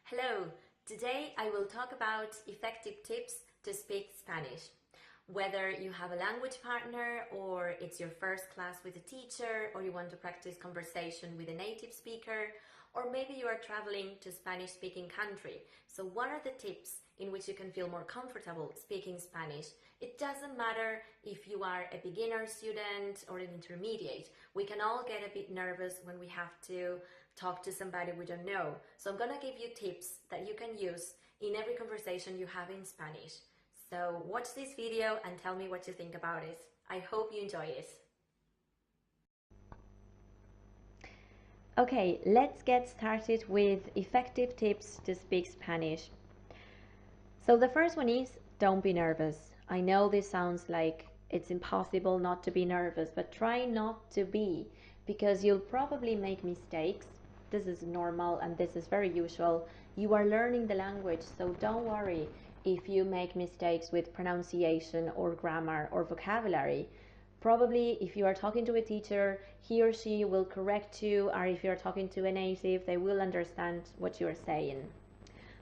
Hello, today I will talk about effective tips to speak Spanish. Whether you have a language partner or it's your first class with a teacher or you want to practice conversation with a native speaker or maybe you are traveling to Spanish speaking country. So what are the tips in which you can feel more comfortable speaking Spanish? It doesn't matter if you are a beginner student or an intermediate. We can all get a bit nervous when we have to talk to somebody we don't know. So I'm gonna give you tips that you can use in every conversation you have in Spanish. So watch this video and tell me what you think about it. I hope you enjoy it. Okay, let's get started with effective tips to speak Spanish. So the first one is don't be nervous. I know this sounds like it's impossible not to be nervous, but try not to be because you'll probably make mistakes. This is normal and this is very usual. You are learning the language, so don't worry if you make mistakes with pronunciation or grammar or vocabulary. Probably if you are talking to a teacher, he or she will correct you, or if you're talking to a native, they will understand what you're saying.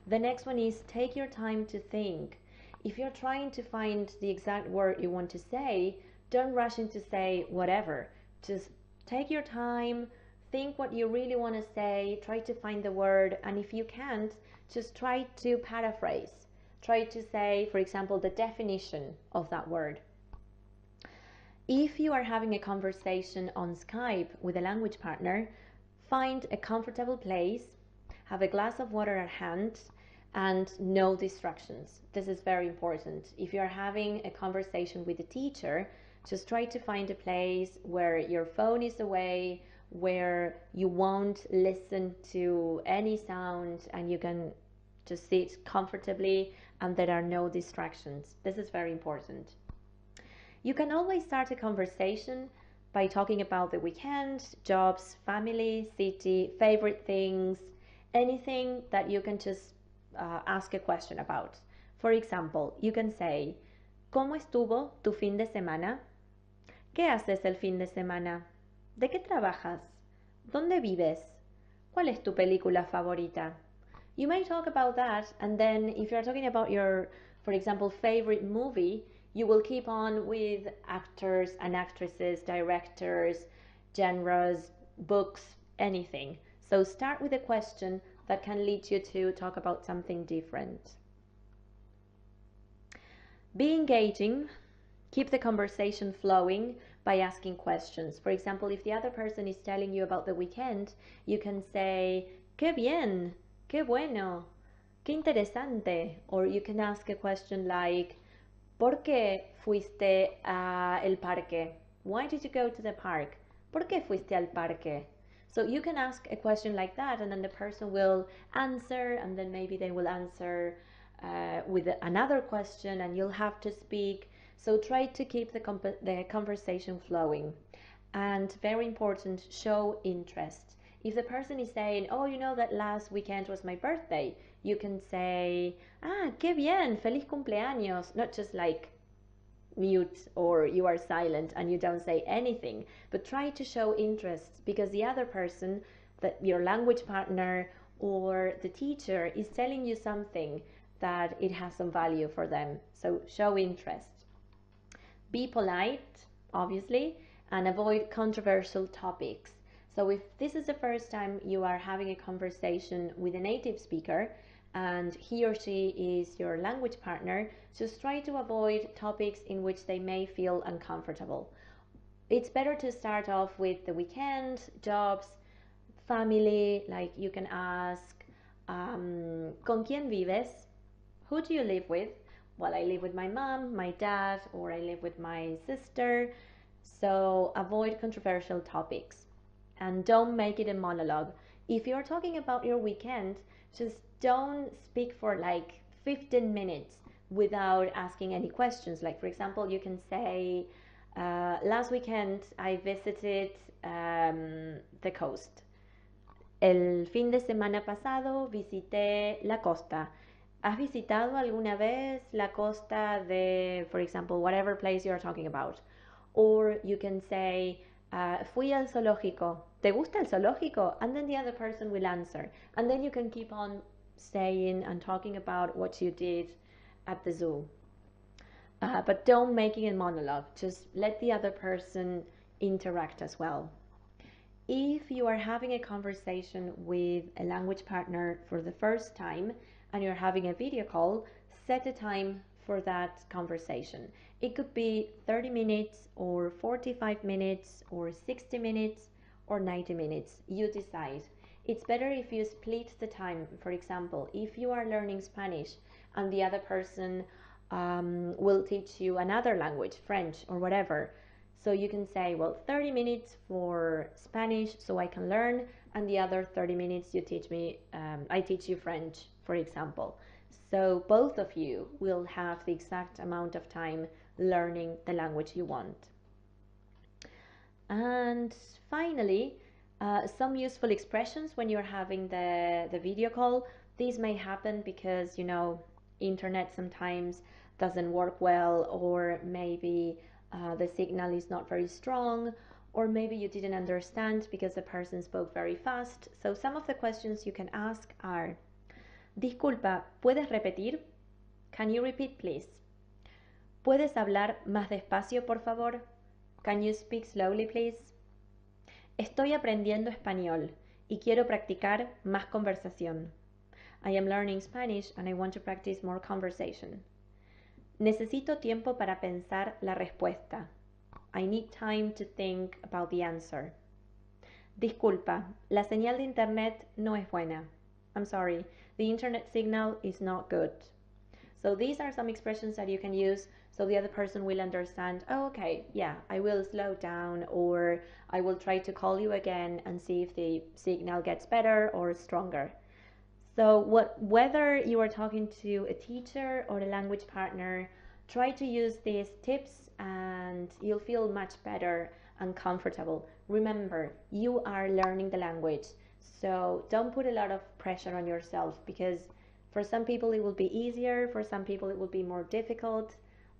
The next one is take your time to think. If you're trying to find the exact word you want to say, don't rush in to say whatever. Just take your time, think what you really want to say, try to find the word, and if you can't, just try to paraphrase. Try to say, for example, the definition of that word. If you are having a conversation on Skype with a language partner, find a comfortable place, have a glass of water at hand, and no distractions. This is very important. If you are having a conversation with a teacher, just try to find a place where your phone is away, where you won't listen to any sound and you can just sit comfortably and there are no distractions. This is very important. You can always start a conversation by talking about the weekend, jobs, family, city, favorite things, anything that you can just ask a question about. For example, you can say, ¿Cómo estuvo tu fin de semana? ¿Qué haces el fin de semana? ¿De qué trabajas? ¿Dónde vives? ¿Cuál es tu película favorita? You may talk about that, and then if you're talking about your, for example, favorite movie, you will keep on with actors and actresses, directors, genres, books, anything. So start with a question that can lead you to talk about something different. Be engaging. Keep the conversation flowing by asking questions. For example, if the other person is telling you about the weekend, you can say, qué bien, qué bueno, qué interesante. Or you can ask a question like, ¿por qué fuiste a el parque? Why did you go to the park? ¿Por qué fuiste al parque? So you can ask a question like that and then the person will answer and then maybe they will answer with another question and you'll have to speak. So try to keep the conversation flowing. And very important, show interest. If the person is saying, oh, you know that last weekend was my birthday, you can say, ah, qué bien, feliz cumpleaños. Not just like mute or you are silent and you don't say anything, but try to show interest because the other person, that your language partner or the teacher, is telling you something that it has some value for them. So show interest. Be polite, obviously, and avoid controversial topics. So if this is the first time you are having a conversation with a native speaker and he or she is your language partner, just try to avoid topics in which they may feel uncomfortable. It's better to start off with the weekend, jobs, family, like you can ask, ¿con quién vives? Who do you live with? Well, I live with my mom, my dad, or I live with my sister. So avoid controversial topics and don't make it a monologue. If you're talking about your weekend, just don't speak for like 15 minutes without asking any questions. Like, for example, you can say, last weekend I visited the coast. El fin de semana pasado visité la costa. ¿Has visitado alguna vez la costa de, for example, whatever place you're talking about? Or you can say, fui al zoológico. ¿Te gusta el zoológico? And then the other person will answer. And then you can keep on saying and talking about what you did at the zoo. But don't make it a monologue. Just let the other person interact as well. If you are having a conversation with a language partner for the first time and you're having a video call, set a time for that conversation. It could be 30 minutes or 45 minutes or 60 minutes or 90 minutes. You decide. It's better if you split the time. For example, if you are learning Spanish and the other person will teach you another language, French or whatever. So you can say, well, 30 minutes for Spanish so I can learn, and the other 30 minutes you teach me, I teach you French, for example. So both of you will have the exact amount of time learning the language you want. And finally, some useful expressions when you're having the video call. These may happen because, internet sometimes doesn't work well, or maybe the signal is not very strong, or maybe you didn't understand because the person spoke very fast. So some of the questions you can ask are: Disculpa, ¿puedes repetir? Can you repeat, please? ¿Puedes hablar más despacio, por favor? Can you speak slowly, please? Estoy aprendiendo español y quiero practicar más conversación. I am learning Spanish and I want to practice more conversation. Necesito tiempo para pensar la respuesta. I need time to think about the answer. Disculpa, la señal de internet no es buena. I'm sorry, the internet signal is not good. So these are some expressions that you can use so the other person will understand, oh, okay, yeah, I will slow down, or I will try to call you again and see if the signal gets better or stronger. So whether you are talking to a teacher or a language partner, try to use these tips and you'll feel much better and comfortable. Remember, you are learning the language, so don't put a lot of pressure on yourself, because for some people it will be easier, for some people it will be more difficult,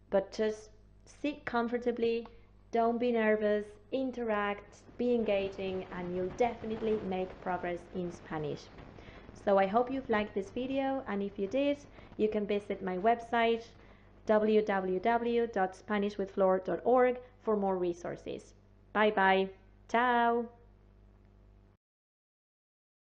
but just sit comfortably, don't be nervous, interact, be engaging, and you'll definitely make progress in Spanish. So I hope you've liked this video, and if you did, you can visit my website www.spanishwithflor.org for more resources. Bye bye. Ciao.